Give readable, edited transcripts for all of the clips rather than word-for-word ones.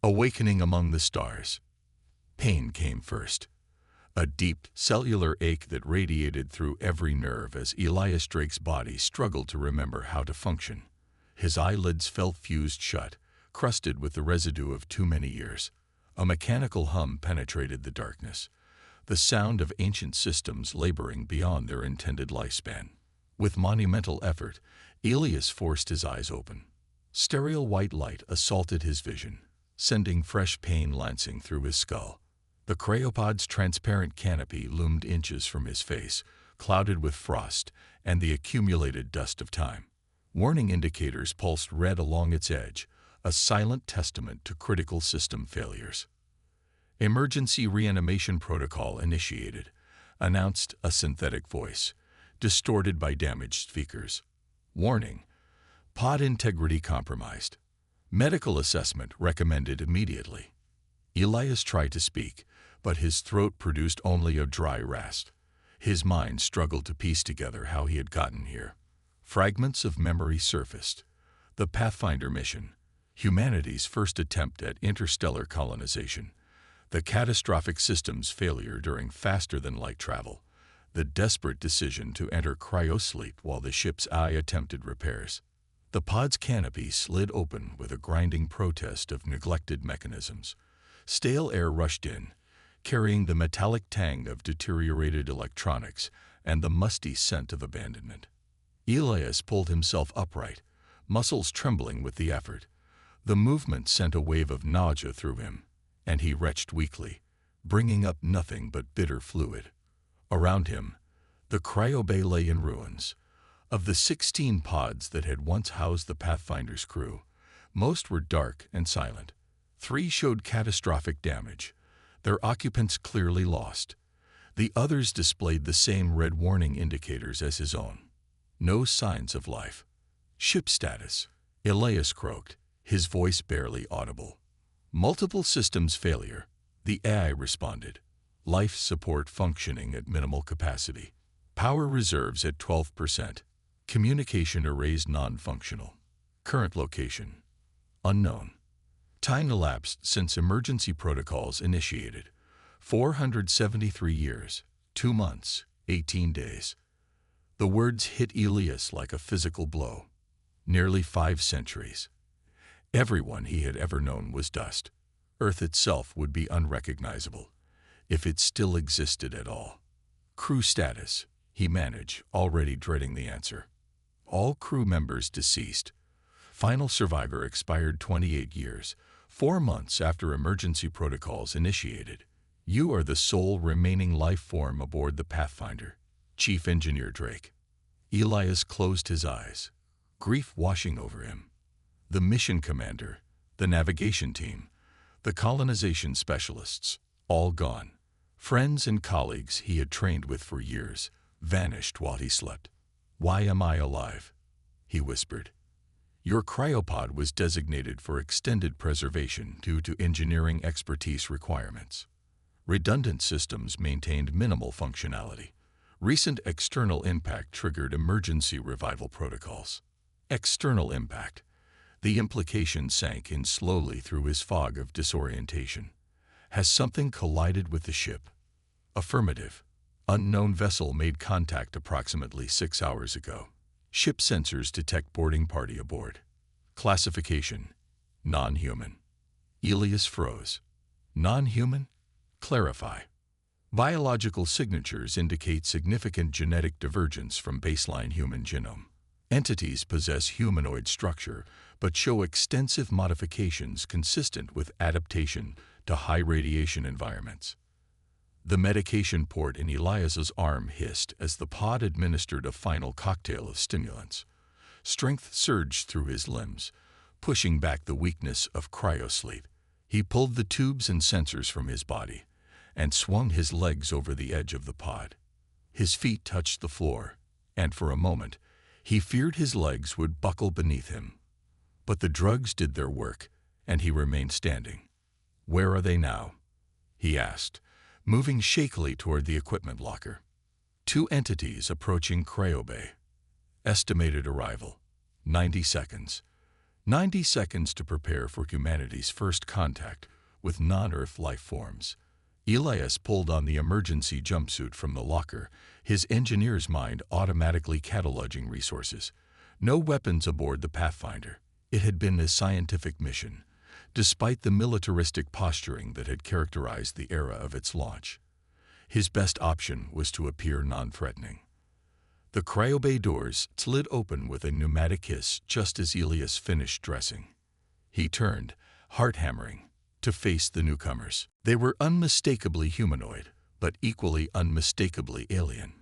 Awakening among the stars. Pain came first. A deep, cellular ache that radiated through every nerve as Elias Drake's body struggled to remember how to function. His eyelids felt fused shut, crusted with the residue of too many years. A mechanical hum penetrated the darkness, the sound of ancient systems laboring beyond their intended lifespan. With monumental effort, Elias forced his eyes open. Sterile white light assaulted his vision, sending fresh pain lancing through his skull. The cryopod's transparent canopy loomed inches from his face, clouded with frost and the accumulated dust of time. Warning indicators pulsed red along its edge, a silent testament to critical system failures. Emergency reanimation protocol initiated, announced a synthetic voice, distorted by damaged speakers. Warning: pod integrity compromised. Medical assessment recommended immediately. Elias tried to speak, but his throat produced only a dry rasp. His mind struggled to piece together how he had gotten here. Fragments of memory surfaced. The Pathfinder mission, humanity's first attempt at interstellar colonization, the catastrophic system's failure during faster-than-light travel, the desperate decision to enter cryosleep while the ship's eye attempted repairs. The pod's canopy slid open with a grinding protest of neglected mechanisms. Stale air rushed in, carrying the metallic tang of deteriorated electronics and the musty scent of abandonment. Elias pulled himself upright, muscles trembling with the effort. The movement sent a wave of nausea through him, and he retched weakly, bringing up nothing but bitter fluid. Around him, the cryobay lay in ruins. Of the 16 pods that had once housed the Pathfinder's crew, most were dark and silent. 3 showed catastrophic damage, their occupants clearly lost. The others displayed the same red warning indicators as his own. No signs of life. Ship status, Elias croaked, his voice barely audible. Multiple systems failure, the AI responded. Life support functioning at minimal capacity. Power reserves at 12%. Communication arrays non-functional. Current location: unknown. Time elapsed since emergency protocols initiated: 473 years, 2 months, 18 days. The words hit Elias like a physical blow. Nearly 5 centuries. Everyone he had ever known was dust. Earth itself would be unrecognizable, if it still existed at all. Crew status, he managed, already dreading the answer. All crew members deceased. Final survivor expired 28 years, 4 months after emergency protocols initiated. You are the sole remaining life form aboard the Pathfinder, Chief Engineer Drake. Elias closed his eyes, grief washing over him. The mission commander, the navigation team, the colonization specialists, all gone. Friends and colleagues he had trained with for years vanished while he slept. "Why am I alive?" he whispered. "Your cryopod was designated for extended preservation due to engineering expertise requirements. Redundant systems maintained minimal functionality. Recent external impact triggered emergency revival protocols." External impact. The implication sank in slowly through his fog of disorientation. Has something collided with the ship? Affirmative. Unknown vessel made contact approximately 6 hours ago. Ship sensors detect boarding party aboard. Classification: non-human. Elias froze. Non-human? Clarify. Biological signatures indicate significant genetic divergence from baseline human genome. Entities possess humanoid structure, but show extensive modifications consistent with adaptation to high radiation environments. The medication port in Elias's arm hissed as the pod administered a final cocktail of stimulants. Strength surged through his limbs, pushing back the weakness of cryosleep. He pulled the tubes and sensors from his body and swung his legs over the edge of the pod. His feet touched the floor, and for a moment, he feared his legs would buckle beneath him. But the drugs did their work, and he remained standing. "Where are they now?" he asked, moving shakily toward the equipment locker. 2 entities approaching cryobay. Estimated arrival: 90 seconds. 90 seconds to prepare for humanity's first contact with non-Earth life forms. Elias pulled on the emergency jumpsuit from the locker, his engineer's mind automatically cataloging resources. No weapons aboard the Pathfinder. It had been a scientific mission, despite the militaristic posturing that had characterized the era of its launch. His best option was to appear non-threatening. The cryobay doors slid open with a pneumatic hiss just as Elias finished dressing. He turned, heart-hammering, to face the newcomers. They were unmistakably humanoid, but equally unmistakably alien.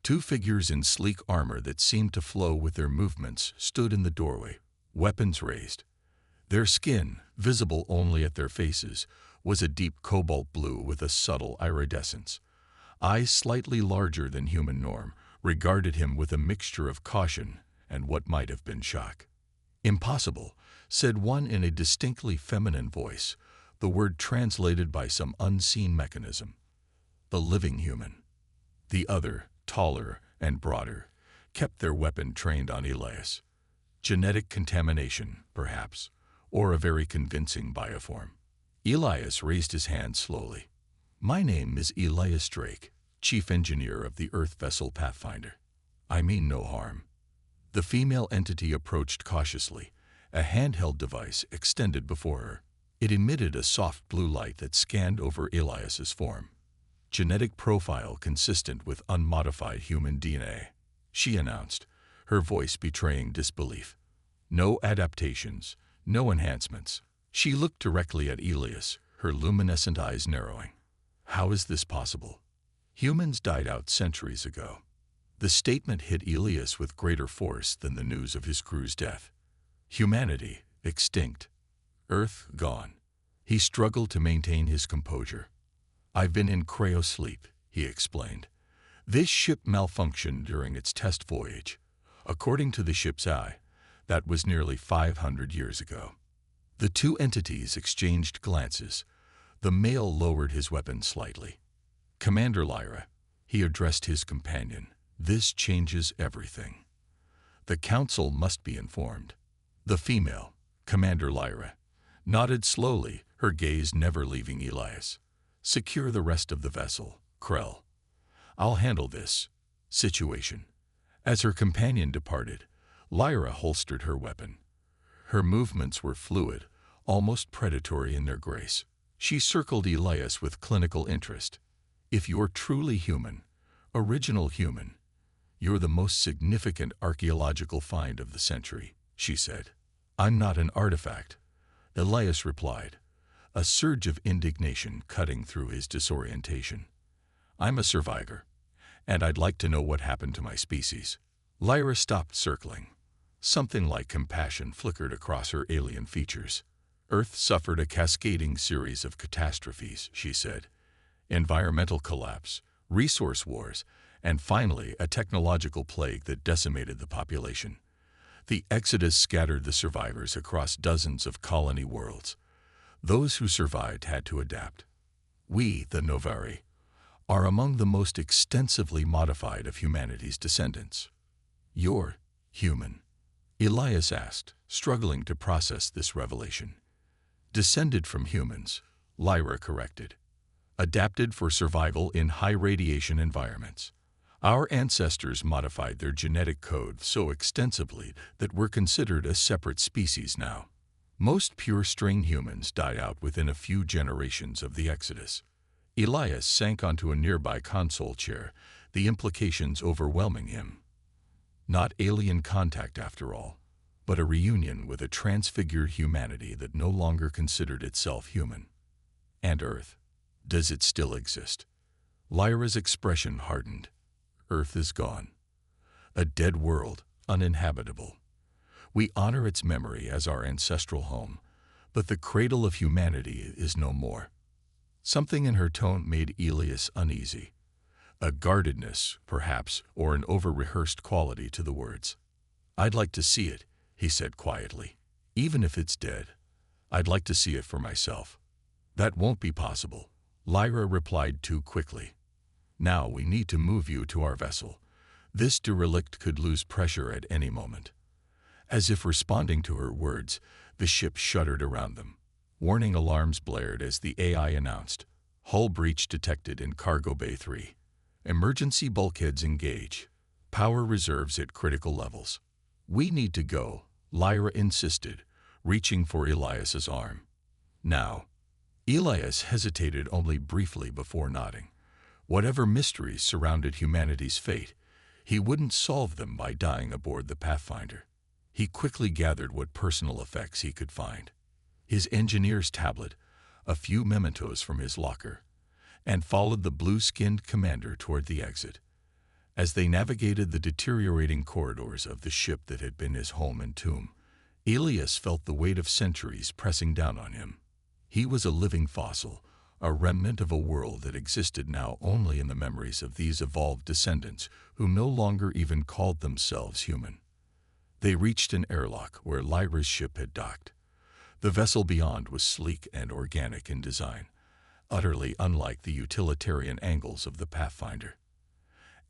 Two figures in sleek armor that seemed to flow with their movements stood in the doorway, weapons raised. Their skin, visible only at their faces, was a deep cobalt blue with a subtle iridescence. Eyes slightly larger than human norm regarded him with a mixture of caution and what might have been shock. "Impossible," said one in a distinctly feminine voice, the word translated by some unseen mechanism. The living human. The other, taller and broader, kept their weapon trained on Elias. Genetic contamination, perhaps, or a very convincing bioform. Elias raised his hand slowly. "My name is Elias Drake, Chief Engineer of the Earth vessel Pathfinder. I mean no harm." The female entity approached cautiously, a handheld device extended before her. It emitted a soft blue light that scanned over Elias's form. "Genetic profile consistent with unmodified human DNA," she announced, her voice betraying disbelief. "No adaptations, no enhancements." She looked directly at Elias, her luminescent eyes narrowing. "How is this possible? Humans died out centuries ago." The statement hit Elias with greater force than the news of his crew's death. Humanity, extinct. Earth, gone. He struggled to maintain his composure. "I've been in cryosleep," he explained. "This ship malfunctioned during its test voyage. According to the ship's eye, that was nearly 500 years ago." The two entities exchanged glances. The male lowered his weapon slightly. "Commander Lyra," he addressed his companion, "this changes everything. The Council must be informed." The female, Commander Lyra, nodded slowly, her gaze never leaving Elias. "Secure the rest of the vessel, Krell. I'll handle this situation." As her companion departed, Lyra holstered her weapon. Her movements were fluid, almost predatory in their grace. She circled Elias with clinical interest. "If you're truly human, original human, you're the most significant archaeological find of the century," she said. "I'm not an artifact," Elias replied, a surge of indignation cutting through his disorientation. "I'm a survivor, and I'd like to know what happened to my species." Lyra stopped circling. Something like compassion flickered across her alien features. "Earth suffered a cascading series of catastrophes," she said. "Environmental collapse, resource wars, and finally a technological plague that decimated the population. The exodus scattered the survivors across dozens of colony worlds. Those who survived had to adapt. We, the Novari, are among the most extensively modified of humanity's descendants." "You're human?" Elias asked, struggling to process this revelation. "Descended from humans," Lyra corrected. "Adapted for survival in high-radiation environments. Our ancestors modified their genetic code so extensively that we're considered a separate species now. Most pure-strain humans died out within a few generations of the Exodus." Elias sank onto a nearby console chair, the implications overwhelming him. Not alien contact after all, but a reunion with a transfigured humanity that no longer considered itself human. And Earth, does it still exist? Lyra's expression hardened. "Earth is gone. A dead world, uninhabitable. We honor its memory as our ancestral home, but the cradle of humanity is no more." Something in her tone made Elias uneasy. A guardedness, perhaps, or an over-rehearsed quality to the words. "I'd like to see it," he said quietly. "Even if it's dead, I'd like to see it for myself." "That won't be possible," Lyra replied too quickly. "Now we need to move you to our vessel. This derelict could lose pressure at any moment." As if responding to her words, the ship shuddered around them. Warning alarms blared as the AI announced, "Hull breach detected in Cargo Bay 3. Emergency bulkheads engage. Power reserves at critical levels." "We need to go," Lyra insisted, reaching for Elias's arm. "Now." Elias hesitated only briefly before nodding. Whatever mysteries surrounded humanity's fate, he wouldn't solve them by dying aboard the Pathfinder. He quickly gathered what personal effects he could find. His engineer's tablet, a few mementos from his locker, and followed the blue-skinned commander toward the exit. As they navigated the deteriorating corridors of the ship that had been his home and tomb, Elias felt the weight of centuries pressing down on him. He was a living fossil, a remnant of a world that existed now only in the memories of these evolved descendants who no longer even called themselves human. They reached an airlock where Lyra's ship had docked. The vessel beyond was sleek and organic in design, utterly unlike the utilitarian angles of the Pathfinder.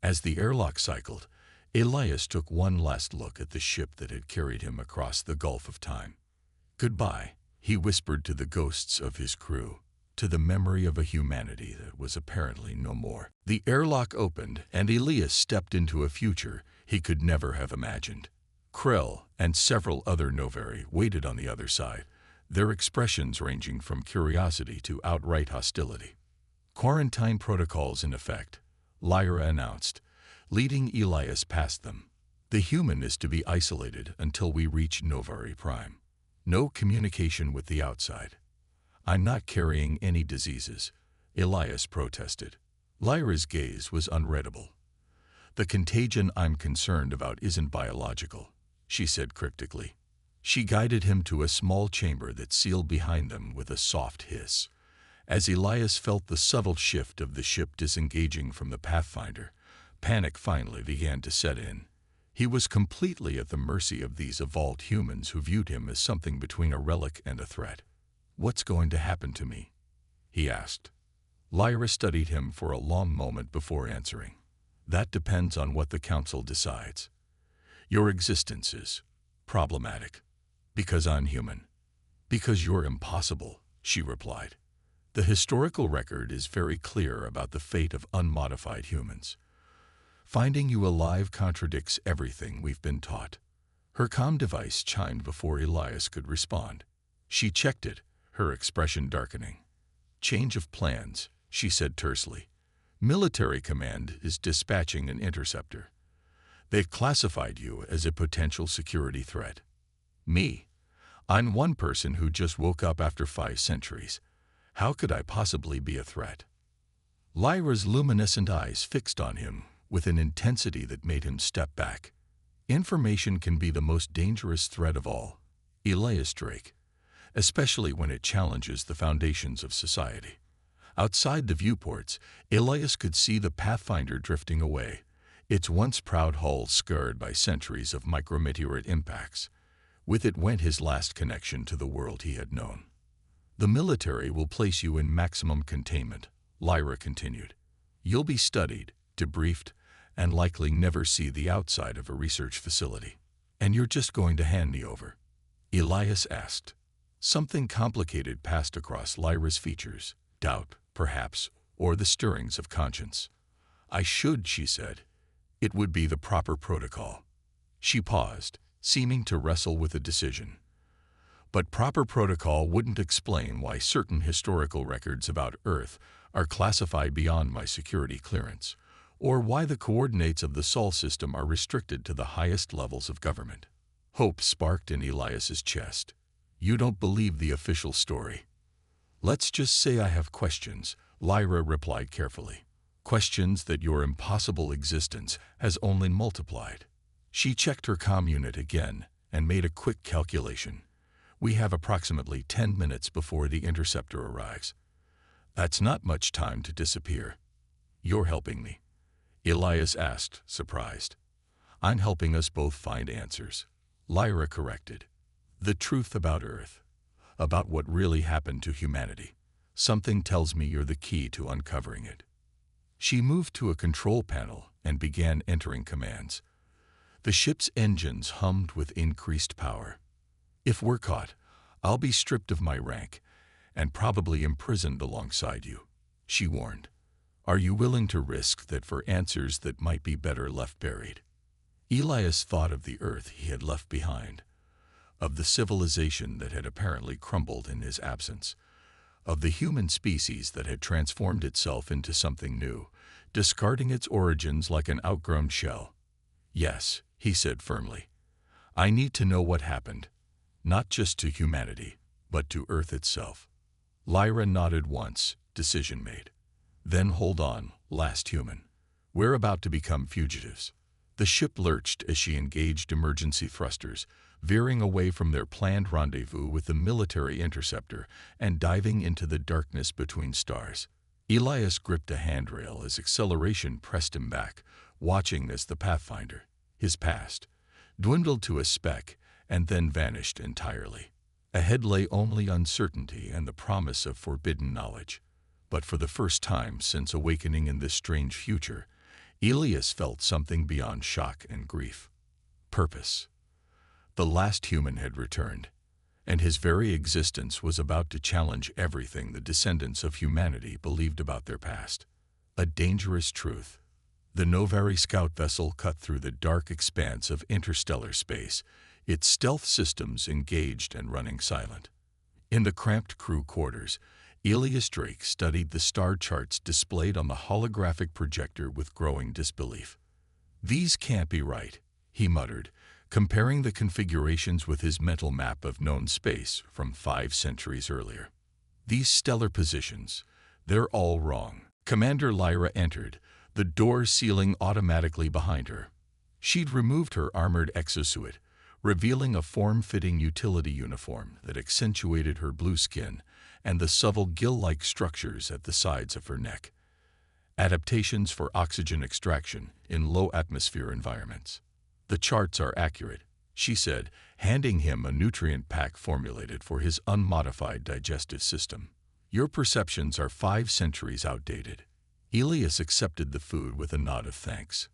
As the airlock cycled, Elias took one last look at the ship that had carried him across the gulf of time. "Goodbye," he whispered to the ghosts of his crew, to the memory of a humanity that was apparently no more. The airlock opened, and Elias stepped into a future he could never have imagined. Krell and several other Novari waited on the other side, their expressions ranging from curiosity to outright hostility. "Quarantine protocols in effect," Lyra announced, leading Elias past them. "The human is to be isolated until we reach Novari Prime. No communication with the outside." "I'm not carrying any diseases," Elias protested. Lyra's gaze was unreadable. "The contagion I'm concerned about isn't biological," she said cryptically. She guided him to a small chamber that sealed behind them with a soft hiss. As Elias felt the subtle shift of the ship disengaging from the Pathfinder, panic finally began to set in. He was completely at the mercy of these evolved humans who viewed him as something between a relic and a threat. "What's going to happen to me?" he asked. Lyra studied him for a long moment before answering. "That depends on what the Council decides. Your existence is problematic. Because I'm human. Because you're impossible," she replied. "The historical record is very clear about the fate of unmodified humans. Finding you alive contradicts everything we've been taught." Her comm device chimed before Elias could respond. She checked it, her expression darkening. "Change of plans," she said tersely. "Military command is dispatching an interceptor. They've classified you as a potential security threat." "Me? I'm one person who just woke up after 5 centuries. How could I possibly be a threat?" Lyra's luminescent eyes fixed on him with an intensity that made him step back. "Information can be the most dangerous threat of all, Elias Drake, especially when it challenges the foundations of society." Outside the viewports, Elias could see the Pathfinder drifting away, its once proud hull scarred by centuries of micrometeorite impacts. With it went his last connection to the world he had known. "The military will place you in maximum containment," Lyra continued. "You'll be studied, debriefed, and likely never see the outside of a research facility." "And you're just going to hand me over?" Elias asked. Something complicated passed across Lyra's features, doubt, perhaps, or the stirrings of conscience. "I should," she said. "It would be the proper protocol." She paused, seeming to wrestle with a decision. "But proper protocol wouldn't explain why certain historical records about Earth are classified beyond my security clearance, or why the coordinates of the Sol system are restricted to the highest levels of government." Hope sparked in Elias's chest. "You don't believe the official story." "Let's just say I have questions," Lyra replied carefully. "Questions that your impossible existence has only multiplied." She checked her comm unit again and made a quick calculation. "We have approximately 10 minutes before the interceptor arrives. That's not much time to disappear." "You're helping me?" Elias asked, surprised. "I'm helping us both find answers," Lyra corrected. "The truth about Earth, about what really happened to humanity. Something tells me you're the key to uncovering it." She moved to a control panel and began entering commands. The ship's engines hummed with increased power. "If we're caught, I'll be stripped of my rank and probably imprisoned alongside you," she warned. "Are you willing to risk that for answers that might be better left buried?" Elias thought of the Earth he had left behind, of the civilization that had apparently crumbled in his absence, of the human species that had transformed itself into something new, discarding its origins like an outgrown shell. "Yes," he said firmly. "I need to know what happened, not just to humanity, but to Earth itself." Lyra nodded once, decision made. "Then hold on, last human. We're about to become fugitives." The ship lurched as she engaged emergency thrusters, veering away from their planned rendezvous with the military interceptor and diving into the darkness between stars. Elias gripped a handrail as acceleration pressed him back, watching as the Pathfinder, his past, dwindled to a speck and then vanished entirely. Ahead lay only uncertainty and the promise of forbidden knowledge. But for the first time since awakening in this strange future, Elias felt something beyond shock and grief. Purpose. The last human had returned, and his very existence was about to challenge everything the descendants of humanity believed about their past. A dangerous truth. The Novari scout vessel cut through the dark expanse of interstellar space, its stealth systems engaged and running silent. In the cramped crew quarters, Elias Drake studied the star charts displayed on the holographic projector with growing disbelief. "These can't be right," he muttered, comparing the configurations with his mental map of known space from 5 centuries earlier. "These stellar positions, they're all wrong." Commander Lyra entered, the door sealing automatically behind her. She'd removed her armored exosuit, revealing a form-fitting utility uniform that accentuated her blue skin and the subtle gill-like structures at the sides of her neck. Adaptations for oxygen extraction in low-atmosphere environments. "The charts are accurate," she said, handing him a nutrient pack formulated for his unmodified digestive system. "Your perceptions are 5 centuries outdated." Elias accepted the food with a nod of thanks.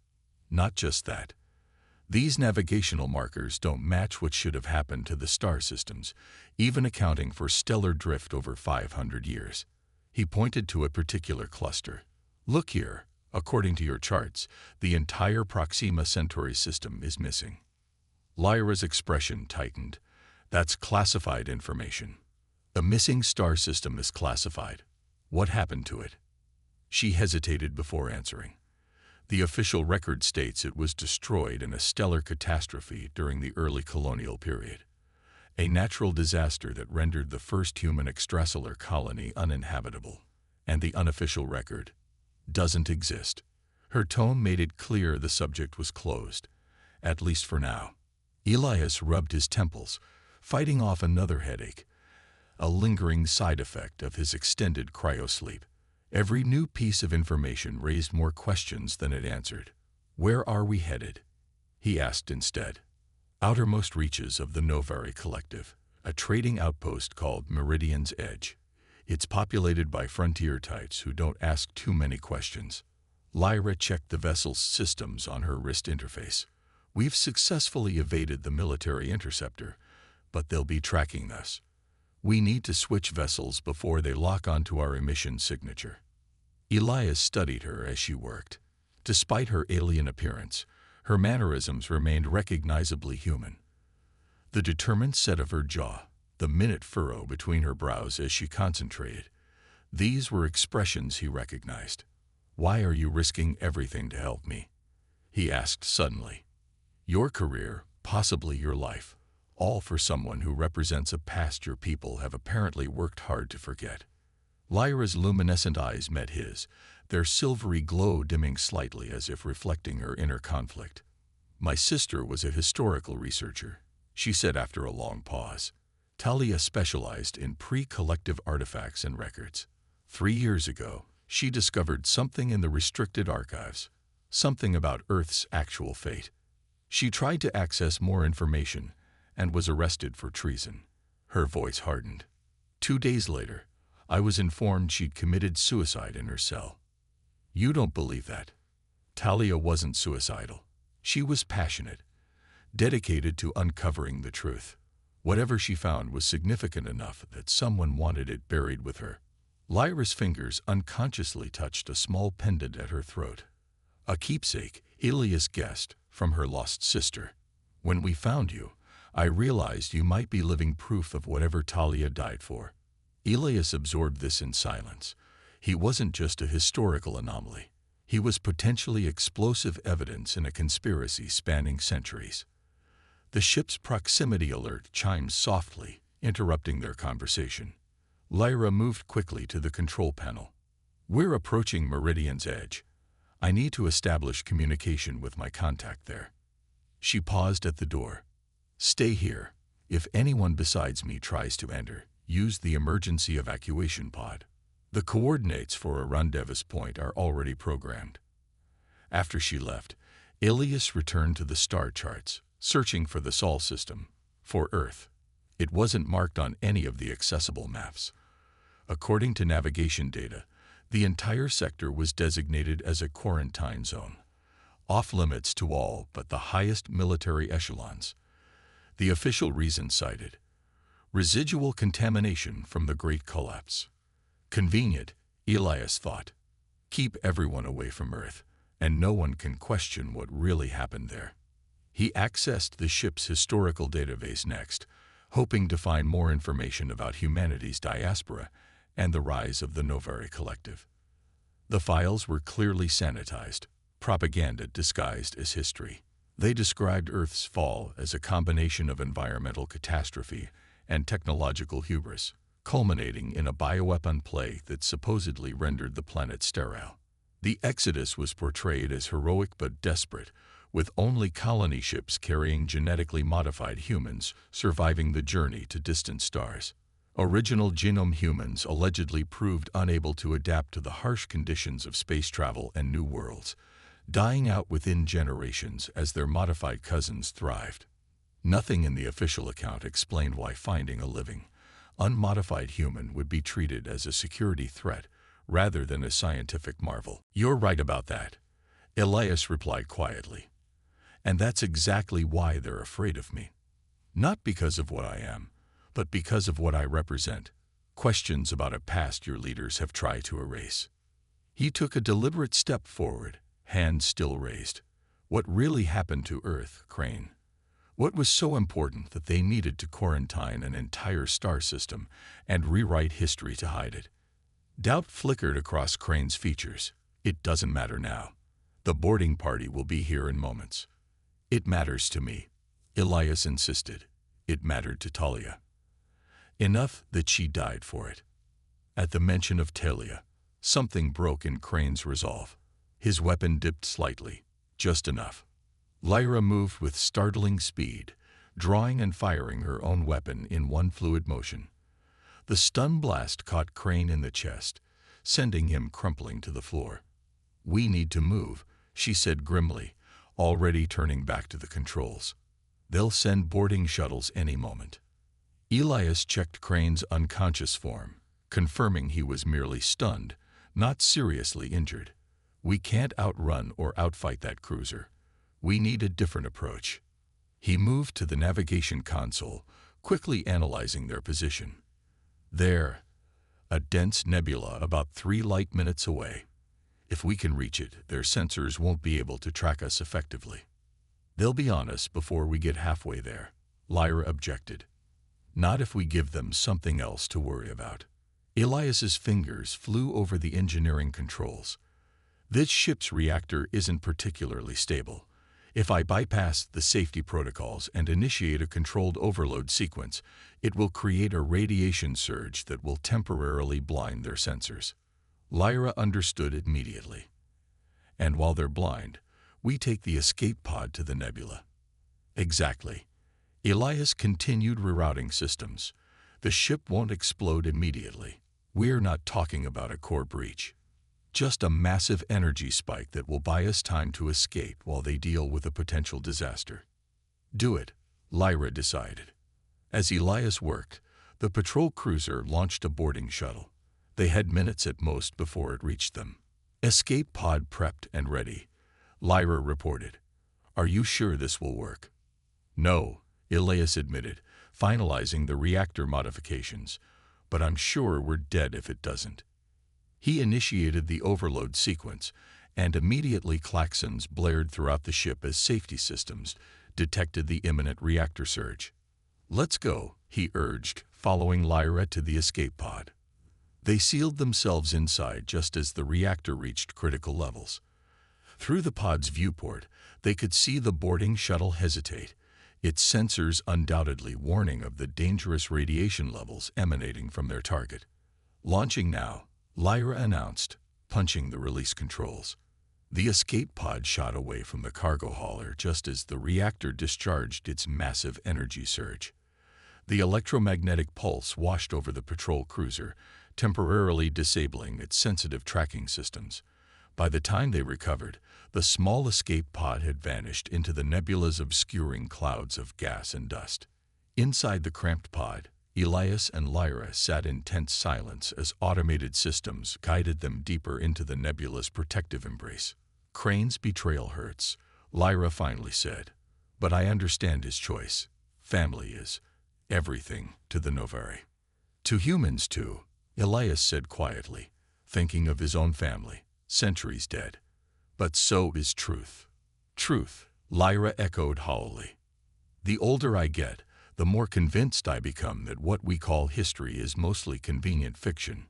"Not just that. These navigational markers don't match what should have happened to the star systems, even accounting for stellar drift over 500 years. He pointed to a particular cluster. "Look here, according to your charts, the entire Proxima Centauri system is missing." Lyra's expression tightened. "That's classified information." "A missing star system is classified. What happened to it?" She hesitated before answering. "The official record states it was destroyed in a stellar catastrophe during the early colonial period. A natural disaster that rendered the first human extrasolar colony uninhabitable. And the unofficial record doesn't exist." Her tone made it clear the subject was closed, at least for now. Elias rubbed his temples, fighting off another headache, a lingering side effect of his extended cryosleep. Every new piece of information raised more questions than it answered. "Where are we headed?" he asked instead. "Outermost reaches of the Novari Collective, a trading outpost called Meridian's Edge. It's populated by frontier types who don't ask too many questions." Lyra checked the vessel's systems on her wrist interface. "We've successfully evaded the military interceptor, but they'll be tracking us. We need to switch vessels before they lock onto our emission signature." Elias studied her as she worked. Despite her alien appearance, her mannerisms remained recognizably human. The determined set of her jaw, the minute furrow between her brows as she concentrated, these were expressions he recognized. "Why are you risking everything to help me?" he asked suddenly. "Your career, possibly your life, all for someone who represents a past your people have apparently worked hard to forget." Lyra's luminescent eyes met his, their silvery glow dimming slightly as if reflecting her inner conflict. "My sister was a historical researcher," she said after a long pause. "Talia specialized in pre-collective artifacts and records. 3 years ago, she discovered something in the restricted archives, something about Earth's actual fate. She tried to access more information and was arrested for treason." Her voice hardened. 2 days later, I was informed she'd committed suicide in her cell." "You don't believe that?" "Talia wasn't suicidal. She was passionate, dedicated to uncovering the truth. Whatever she found was significant enough that someone wanted it buried with her. Lyra's fingers unconsciously touched a small pendant at her throat. A keepsake, Elias guessed, from her lost sister. When we found you, I realized you might be living proof of whatever Talia died for. Elias absorbed this in silence. He wasn't just a historical anomaly. He was potentially explosive evidence in a conspiracy spanning centuries. The ship's proximity alert chimed softly, interrupting their conversation. Lyra moved quickly to the control panel. We're approaching Meridian's edge. I need to establish communication with my contact there. She paused at the door. Stay here. If anyone besides me tries to enter, use the emergency evacuation pod. The coordinates for a rendezvous point are already programmed. After she left, Elias returned to the star charts, searching for the Sol system, for Earth. It wasn't marked on any of the accessible maps. According to navigation data, the entire sector was designated as a quarantine zone, off-limits to all but the highest military echelons. The official reason cited: residual contamination from the Great Collapse. Convenient, Elias thought. Keep everyone away from Earth, and no one can question what really happened there. He accessed the ship's historical database next, hoping to find more information about humanity's diaspora and the rise of the Novari Collective. The files were clearly sanitized, propaganda disguised as history. They described Earth's fall as a combination of environmental catastrophe and technological hubris, culminating in a bioweapon plague that supposedly rendered the planet sterile. The Exodus was portrayed as heroic but desperate, with only colony ships carrying genetically modified humans surviving the journey to distant stars. Original genome humans allegedly proved unable to adapt to the harsh conditions of space travel and new worlds, dying out within generations as their modified cousins thrived. Nothing in the official account explained why finding a living, unmodified human would be treated as a security threat rather than a scientific marvel. You're right about that, Elias replied quietly. And that's exactly why they're afraid of me. Not because of what I am, but because of what I represent. Questions about a past your leaders have tried to erase. He took a deliberate step forward, hands still raised. What really happened to Earth, Crane? What was so important that they needed to quarantine an entire star system and rewrite history to hide it? Doubt flickered across Crane's features. It doesn't matter now. The boarding party will be here in moments. It matters to me, Elias insisted. It mattered to Talia. Enough that she died for it. At the mention of Talia, something broke in Crane's resolve. His weapon dipped slightly, just enough. Lyra moved with startling speed, drawing and firing her own weapon in one fluid motion. The stun blast caught Crane in the chest, sending him crumpling to the floor. We need to move, she said grimly, already turning back to the controls. They'll send boarding shuttles any moment. Elias checked Crane's unconscious form, confirming he was merely stunned, not seriously injured. We can't outrun or outfight that cruiser. We need a different approach. He moved to the navigation console, quickly analyzing their position. There, a dense nebula about 3 light minutes away. If we can reach it, their sensors won't be able to track us effectively. They'll be on us before we get halfway there, Lyra objected. Not if we give them something else to worry about. Elias's fingers flew over the engineering controls. This ship's reactor isn't particularly stable. If I bypass the safety protocols and initiate a controlled overload sequence, it will create a radiation surge that will temporarily blind their sensors. Lyra understood immediately. And while they're blind, we take the escape pod to the nebula. Exactly. Elias continued rerouting systems. The ship won't explode immediately. We're not talking about a core breach. Just a massive energy spike that will buy us time to escape while they deal with a potential disaster. Do it, Lyra decided. As Elias worked, the patrol cruiser launched a boarding shuttle. They had minutes at most before it reached them. Escape pod prepped and ready, Lyra reported. Are you sure this will work? No, Elias admitted, finalizing the reactor modifications. But I'm sure we're dead if it doesn't. He initiated the overload sequence, and immediately klaxons blared throughout the ship as safety systems detected the imminent reactor surge. Let's go, he urged, following Lyra to the escape pod. They sealed themselves inside just as the reactor reached critical levels. Through the pod's viewport, they could see the boarding shuttle hesitate, its sensors undoubtedly warning of the dangerous radiation levels emanating from their target. Launching now, Lyra announced, punching the release controls. The escape pod shot away from the cargo hauler just as the reactor discharged its massive energy surge. The electromagnetic pulse washed over the patrol cruiser, temporarily disabling its sensitive tracking systems. By the time they recovered, the small escape pod had vanished into the nebula's obscuring clouds of gas and dust. Inside the cramped pod, Elias and Lyra sat in tense silence as automated systems guided them deeper into the nebula's protective embrace. Crane's betrayal hurts, Lyra finally said. But I understand his choice. Family is everything to the Novari. To humans, too, Elias said quietly, thinking of his own family, centuries dead. But so is truth. Truth, Lyra echoed hollowly. The older I get, the more convinced I become that what we call history is mostly convenient fiction.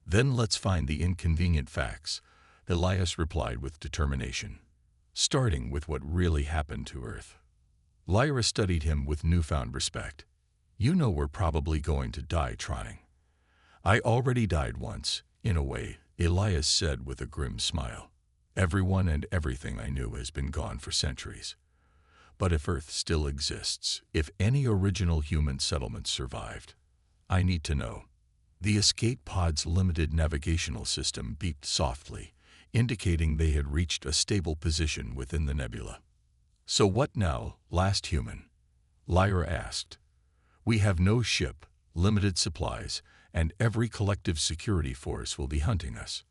Then let's find the inconvenient facts, Elias replied with determination. Starting with what really happened to Earth. Lyra studied him with newfound respect. You know we're probably going to die trying. I already died once, in a way, Elias said with a grim smile. Everyone and everything I knew has been gone for centuries. But if Earth still exists, if any original human settlements survived, I need to know. The escape pod's limited navigational system beeped softly, indicating they had reached a stable position within the nebula. So what now, last human? Lyra asked. We have no ship, limited supplies, and every collective security force will be hunting us.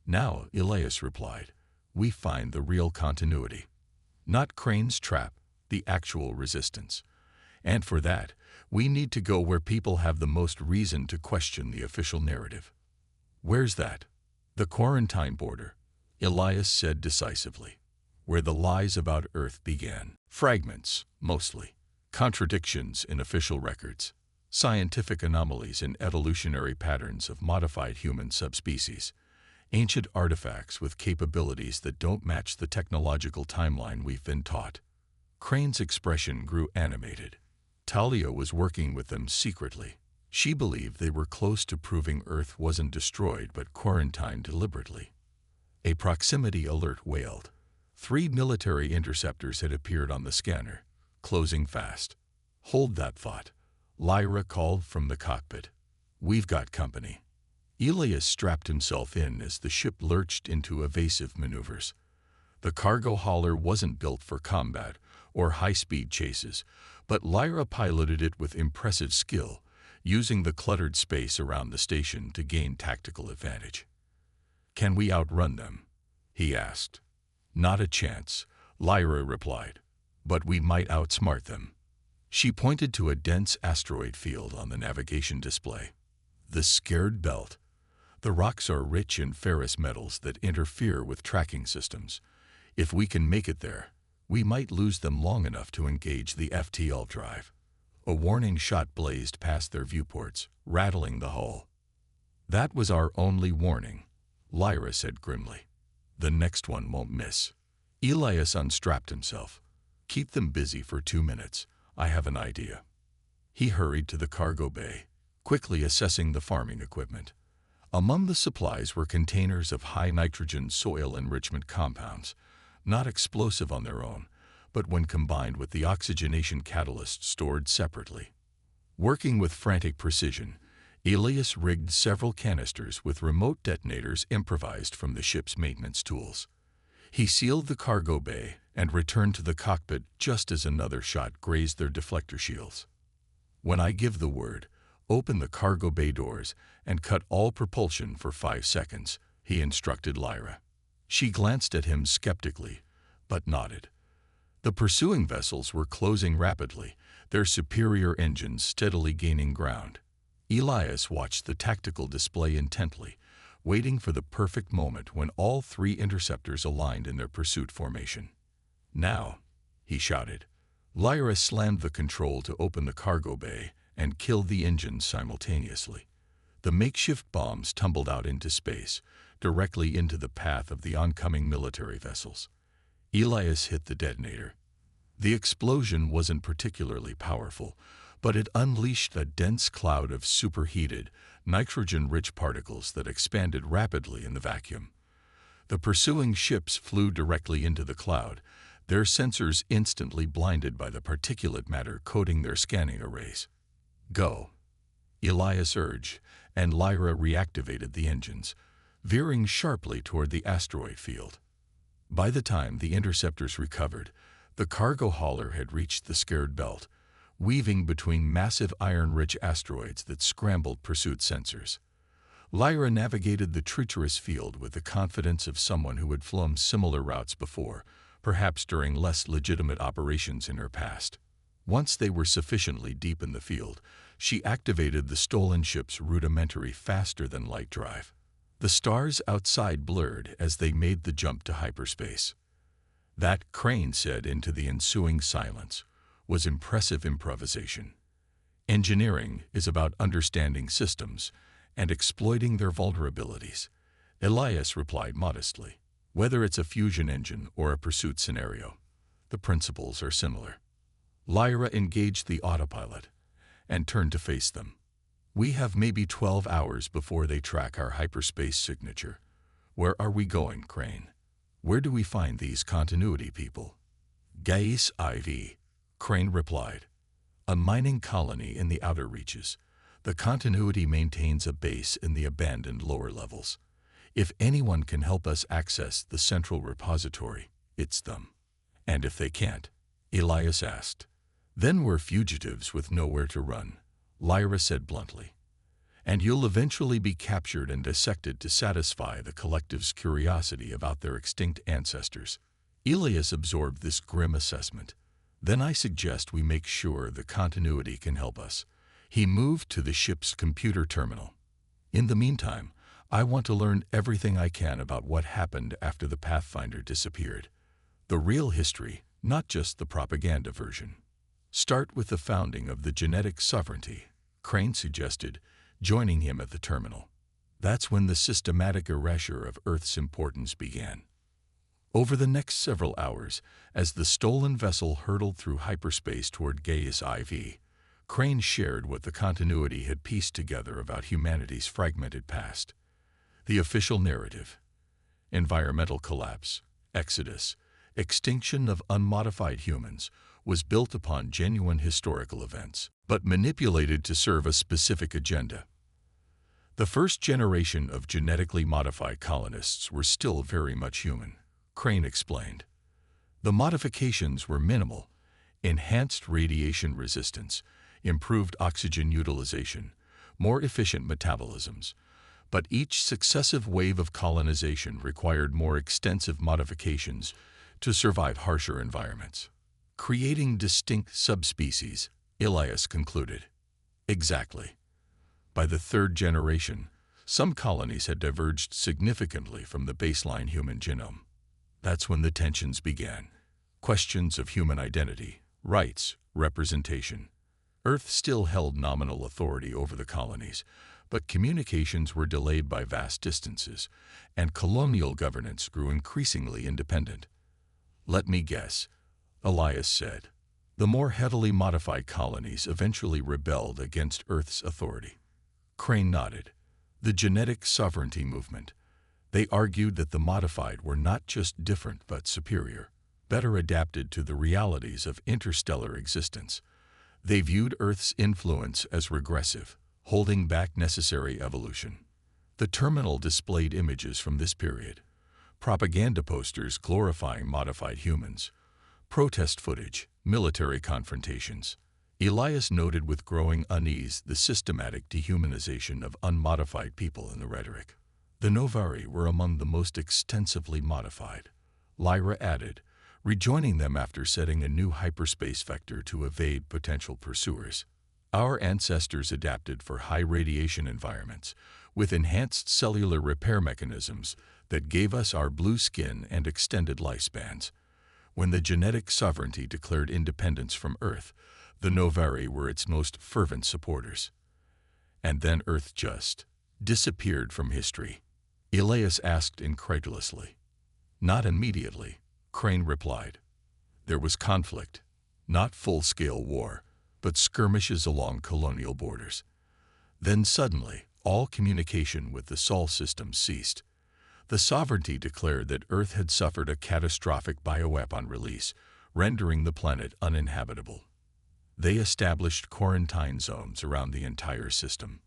Now, Elias replied, we find the real continuity. Not Crane's trap, the actual resistance. And for that, we need to go where people have the most reason to question the official narrative. Where's that? The quarantine border, Elias said decisively. Where the lies about Earth began. Fragments, mostly. Contradictions in official records. Scientific anomalies in evolutionary patterns of modified human subspecies. Ancient artifacts with capabilities that don't match the technological timeline we've been taught. Crane's expression grew animated. Talia was working with them secretly. She believed they were close to proving Earth wasn't destroyed but quarantined deliberately. A proximity alert wailed. 3 military interceptors had appeared on the scanner, closing fast. Hold that thought, Lyra called from the cockpit. We've got company. Elias strapped himself in as the ship lurched into evasive maneuvers. The cargo hauler wasn't built for combat or high-speed chases, but Lyra piloted it with impressive skill, using the cluttered space around the station to gain tactical advantage. Can we outrun them? He asked. Not a chance, Lyra replied, but we might outsmart them. She pointed to a dense asteroid field on the navigation display. The scared belt. The rocks are rich in ferrous metals that interfere with tracking systems. If we can make it there, we might lose them long enough to engage the FTL drive. A warning shot blazed past their viewports, rattling the hull. That was our only warning, Lyra said grimly. The next one won't miss. Elias unstrapped himself. Keep them busy for 2 minutes. I have an idea. He hurried to the cargo bay, quickly assessing the farming equipment. Among the supplies were containers of high-nitrogen soil enrichment compounds, not explosive on their own, but when combined with the oxygenation catalyst stored separately. Working with frantic precision, Elias rigged several canisters with remote detonators improvised from the ship's maintenance tools. He sealed the cargo bay and returned to the cockpit just as another shot grazed their deflector shields. When I give the word, open the cargo bay doors and cut all propulsion for 5 seconds, he instructed Lyra. She glanced at him skeptically, but nodded. The pursuing vessels were closing rapidly, their superior engines steadily gaining ground. Elias watched the tactical display intently, waiting for the perfect moment when all three interceptors aligned in their pursuit formation. "Now," he shouted. Lyra slammed the control to open the cargo bay and killed the engines simultaneously. The makeshift bombs tumbled out into space, directly into the path of the oncoming military vessels. Elias hit the detonator. The explosion wasn't particularly powerful, but it unleashed a dense cloud of superheated, nitrogen-rich particles that expanded rapidly in the vacuum. The pursuing ships flew directly into the cloud, their sensors instantly blinded by the particulate matter coating their scanning arrays. "Go," Elias urged, and Lyra reactivated the engines, veering sharply toward the asteroid field. By the time the interceptors recovered, the cargo hauler had reached the scared belt, weaving between massive iron-rich asteroids that scrambled pursuit sensors. Lyra navigated the treacherous field with the confidence of someone who had flown similar routes before, perhaps during less legitimate operations in her past. Once they were sufficiently deep in the field, she activated the stolen ship's rudimentary faster-than-light drive. The stars outside blurred as they made the jump to hyperspace. That, Crane said into the ensuing silence, was impressive improvisation. Engineering is about understanding systems and exploiting their vulnerabilities. Elias replied modestly. Whether it's a fusion engine or a pursuit scenario, the principles are similar. Lyra engaged the autopilot and turned to face them. "We have maybe 12 hours before they track our hyperspace signature. Where are we going, Crane? Where do we find these continuity people?" "Gaius IV," Crane replied. "A mining colony in the outer reaches. The continuity maintains a base in the abandoned lower levels. If anyone can help us access the central repository, it's them." "And if they can't?" Elias asked. "Then we're fugitives with nowhere to run," Lyra said bluntly. "And you'll eventually be captured and dissected to satisfy the collective's curiosity about their extinct ancestors." Elias absorbed this grim assessment. "Then I suggest we make sure the continuity can help us." He moved to the ship's computer terminal. "In the meantime, I want to learn everything I can about what happened after the Pathfinder disappeared. The real history, not just the propaganda version." "Start with the founding of the genetic sovereignty," Crane suggested, joining him at the terminal. "That's when the systematic erasure of Earth's importance began." Over the next several hours, as the stolen vessel hurtled through hyperspace toward Gaius IV, Crane shared what the continuity had pieced together about humanity's fragmented past. The official narrative: environmental collapse, exodus, extinction of unmodified humans, was built upon genuine historical events, but manipulated to serve a specific agenda. The first generation of genetically modified colonists were still very much human, Crane explained. The modifications were minimal: enhanced radiation resistance, improved oxygen utilization, more efficient metabolisms. But each successive wave of colonization required more extensive modifications to survive harsher environments, creating distinct subspecies, Elias concluded. Exactly. By the third generation, some colonies had diverged significantly from the baseline human genome. That's when the tensions began. Questions of human identity, rights, representation. Earth still held nominal authority over the colonies, but communications were delayed by vast distances, and colonial governance grew increasingly independent. "Let me guess," Elias said. "The more heavily modified colonies eventually rebelled against Earth's authority." Crane nodded. "The genetic sovereignty movement. They argued that the modified were not just different but superior, better adapted to the realities of interstellar existence. They viewed Earth's influence as regressive, holding back necessary evolution." The terminal displayed images from this period: propaganda posters glorifying modified humans, protest footage, military confrontations. Elias noted with growing unease the systematic dehumanization of unmodified people in the rhetoric. "The Novari were among the most extensively modified," Lyra added, rejoining them after setting a new hyperspace vector to evade potential pursuers. Our ancestors adapted for high radiation environments with enhanced cellular repair mechanisms that gave us our blue skin and extended lifespans. When the genetic sovereignty declared independence from Earth, the Novari were its most fervent supporters. And then Earth just disappeared from history. Elias asked incredulously. Not immediately, Crane replied. There was conflict, not full-scale war, but skirmishes along colonial borders. Then suddenly, all communication with the Sol system ceased. The sovereignty declared that Earth had suffered a catastrophic bioweapon release, rendering the planet uninhabitable. They established quarantine zones around the entire system.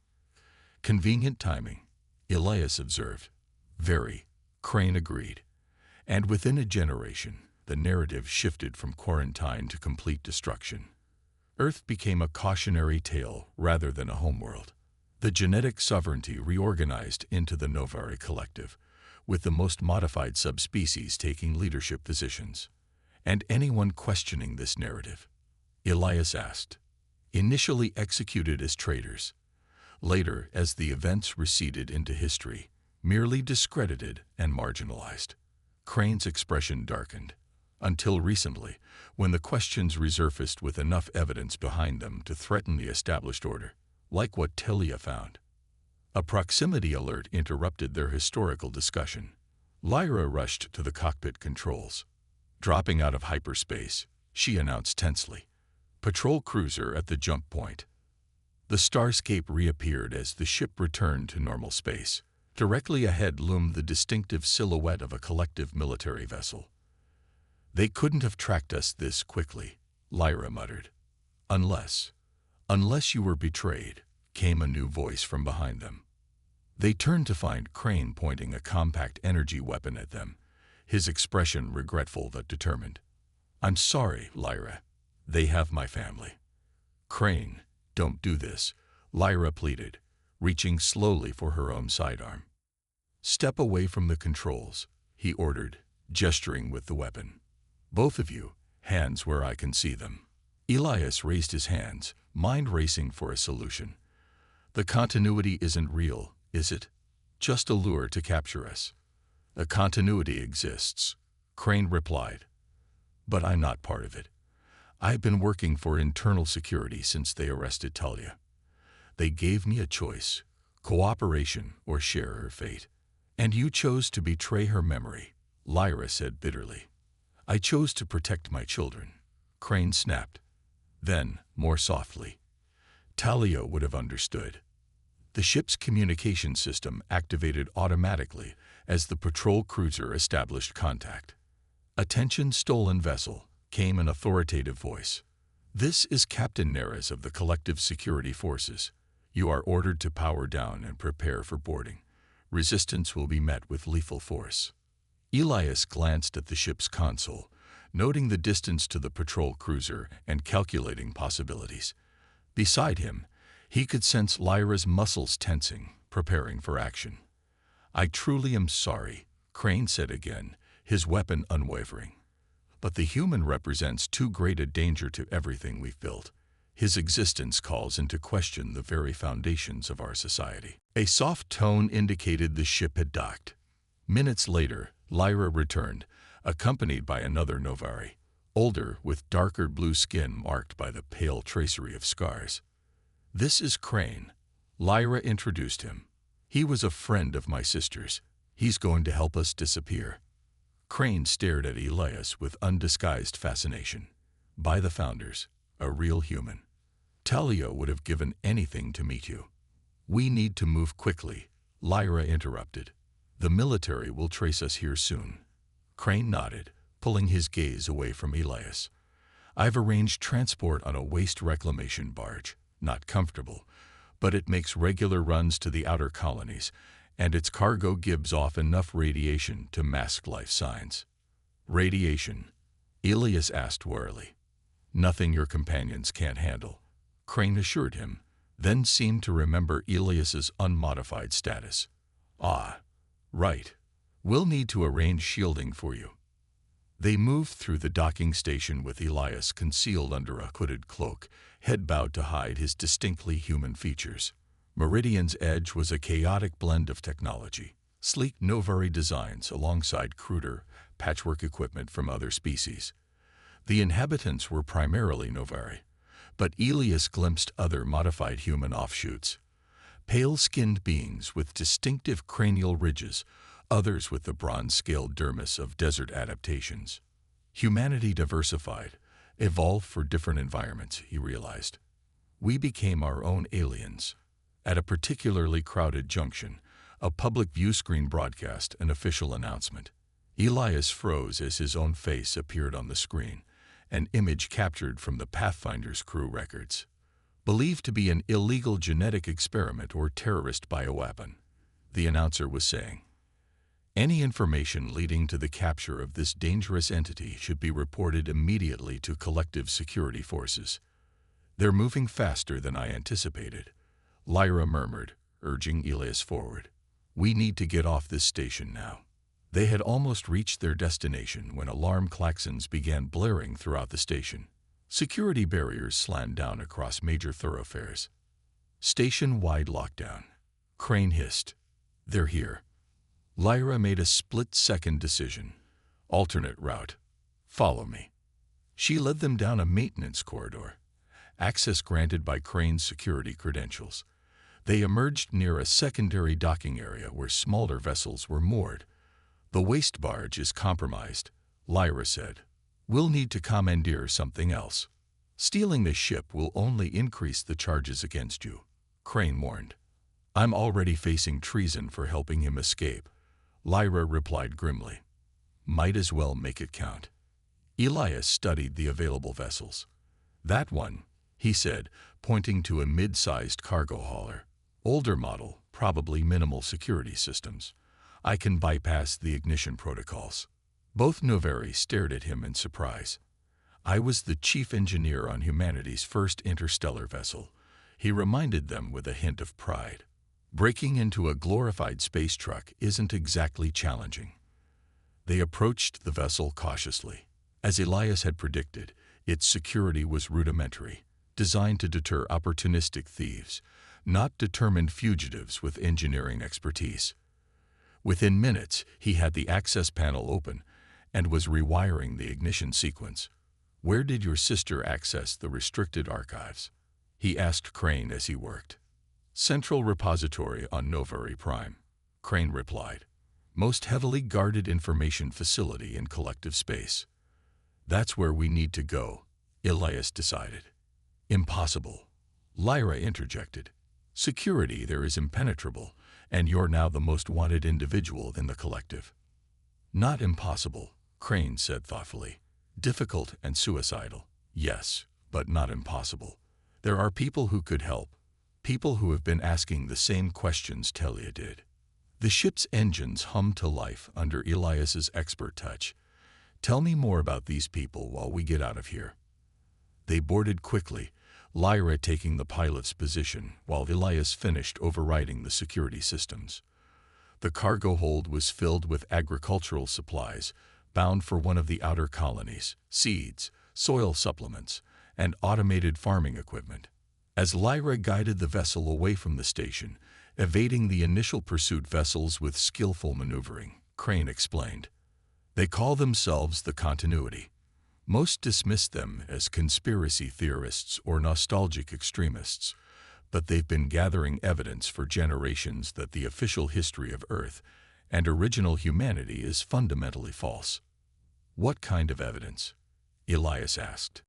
Convenient timing, Elias observed. Very, Crane agreed. And within a generation, the narrative shifted from quarantine to complete destruction. Earth became a cautionary tale rather than a homeworld. The genetic sovereignty reorganized into the Novari Collective, with the most modified subspecies taking leadership positions. And anyone questioning this narrative, Elias asked, initially executed as traitors, later, as the events receded into history, merely discredited and marginalized. Crane's expression darkened, until recently, when the questions resurfaced with enough evidence behind them to threaten the established order, like what Talia found. A proximity alert interrupted their historical discussion. Lyra rushed to the cockpit controls. Dropping out of hyperspace, she announced tensely, "Patrol cruiser at the jump point." The starscape reappeared as the ship returned to normal space. Directly ahead loomed the distinctive silhouette of a collective military vessel. "They couldn't have tracked us this quickly," Lyra muttered. Unless you were betrayed," came a new voice from behind them. They turned to find Crane pointing a compact energy weapon at them, his expression regretful but determined. "I'm sorry, Lyra. They have my family." "Crane, don't do this," Lyra pleaded, reaching slowly for her own sidearm. "Step away from the controls," he ordered, gesturing with the weapon. "Both of you, hands where I can see them." Elias raised his hands, mind racing for a solution. "The continuity isn't real, is it? Just a lure to capture us." "A continuity exists," Crane replied. "But I'm not part of it. I've been working for internal security since they arrested Talia. They gave me a choice, cooperation or share her fate. And you chose to betray her memory," Lyra said bitterly. "I chose to protect my children," Crane snapped. Then, more softly, "Talia would have understood." The ship's communication system activated automatically as the patrol cruiser established contact. "Attention, stolen vessel," came an authoritative voice. "This is Captain Neres of the Collective Security Forces. You are ordered to power down and prepare for boarding. Resistance will be met with lethal force." Elias glanced at the ship's console, noting the distance to the patrol cruiser and calculating possibilities. Beside him, he could sense Lyra's muscles tensing, preparing for action. "I truly am sorry," Crane said again, his weapon unwavering. "But the human represents too great a danger to everything we've built. His existence calls into question the very foundations of our society." A soft tone indicated the ship had docked. Minutes later, Lyra returned, accompanied by another Novari, older, with darker blue skin marked by the pale tracery of scars. "This is Crane," Lyra introduced him. "He was a friend of my sister's. He's going to help us disappear." Crane stared at Elias with undisguised fascination. "By the Founders, a real human. Talia would have given anything to meet you." "We need to move quickly," Lyra interrupted. "The military will trace us here soon." Crane nodded, pulling his gaze away from Elias. "I've arranged transport on a waste reclamation barge. Not comfortable, but it makes regular runs to the outer colonies, and its cargo gives off enough radiation to mask life signs." "Radiation?" Elias asked warily. "Nothing your companions can't handle," Crane assured him, then seemed to remember Elias's unmodified status. "Ah, right. We'll need to arrange shielding for you." They moved through the docking station with Elias concealed under a hooded cloak, head bowed to hide his distinctly human features. Meridian's Edge was a chaotic blend of technology, sleek Novari designs alongside cruder, patchwork equipment from other species. The inhabitants were primarily Novari, but Elias glimpsed other modified human offshoots. Pale-skinned beings with distinctive cranial ridges, others with the bronze-scaled dermis of desert adaptations. Humanity diversified, evolved for different environments, he realized. We became our own aliens. At a particularly crowded junction, a public view screen broadcast an official announcement. Elias froze as his own face appeared on the screen, an image captured from the Pathfinder's crew records. Believed to be an illegal genetic experiment or terrorist bioweapon, the announcer was saying. Any information leading to the capture of this dangerous entity should be reported immediately to collective security forces. They're moving faster than I anticipated, Lyra murmured, urging Elias forward. We need to get off this station now. They had almost reached their destination when alarm klaxons began blaring throughout the station. Security barriers slammed down across major thoroughfares. Station-wide lockdown. Crane hissed. They're here. Lyra made a split-second decision. Alternate route. Follow me. She led them down a maintenance corridor, access granted by Crane's security credentials. They emerged near a secondary docking area where smaller vessels were moored. The waste barge is compromised, Lyra said. We'll need to commandeer something else. Stealing the ship will only increase the charges against you, Crane warned. I'm already facing treason for helping him escape, Lyra replied grimly. Might as well make it count. Elias studied the available vessels. That one, he said, pointing to a mid-sized cargo hauler. Older model, probably minimal security systems. I can bypass the ignition protocols. Both Novari stared at him in surprise. I was the chief engineer on humanity's first interstellar vessel, he reminded them with a hint of pride. Breaking into a glorified space truck isn't exactly challenging. They approached the vessel cautiously. As Elias had predicted, its security was rudimentary, designed to deter opportunistic thieves, not determined fugitives with engineering expertise. Within minutes, he had the access panel open and was rewiring the ignition sequence. Where did your sister access the restricted archives? He asked Crane as he worked. Central repository on Novari Prime, Crane replied. Most heavily guarded information facility in collective space. That's where we need to go, Elias decided. Impossible, Lyra interjected. Security there is impenetrable, and you're now the most wanted individual in the collective. Not impossible, Crane said thoughtfully. Difficult and suicidal, yes, but not impossible. There are people who could help, people who have been asking the same questions Telia did. The ship's engines hummed to life under Elias's expert touch. Tell me more about these people while we get out of here. They boarded quickly, Lyra taking the pilot's position while Elias finished overriding the security systems. The cargo hold was filled with agricultural supplies, bound for one of the outer colonies, seeds, soil supplements, and automated farming equipment. As Lyra guided the vessel away from the station, evading the initial pursuit vessels with skillful maneuvering, Crane explained. They call themselves the Continuity. Most dismiss them as conspiracy theorists or nostalgic extremists, but they've been gathering evidence for generations that the official history of Earth and original humanity is fundamentally false. What kind of evidence? Elias asked.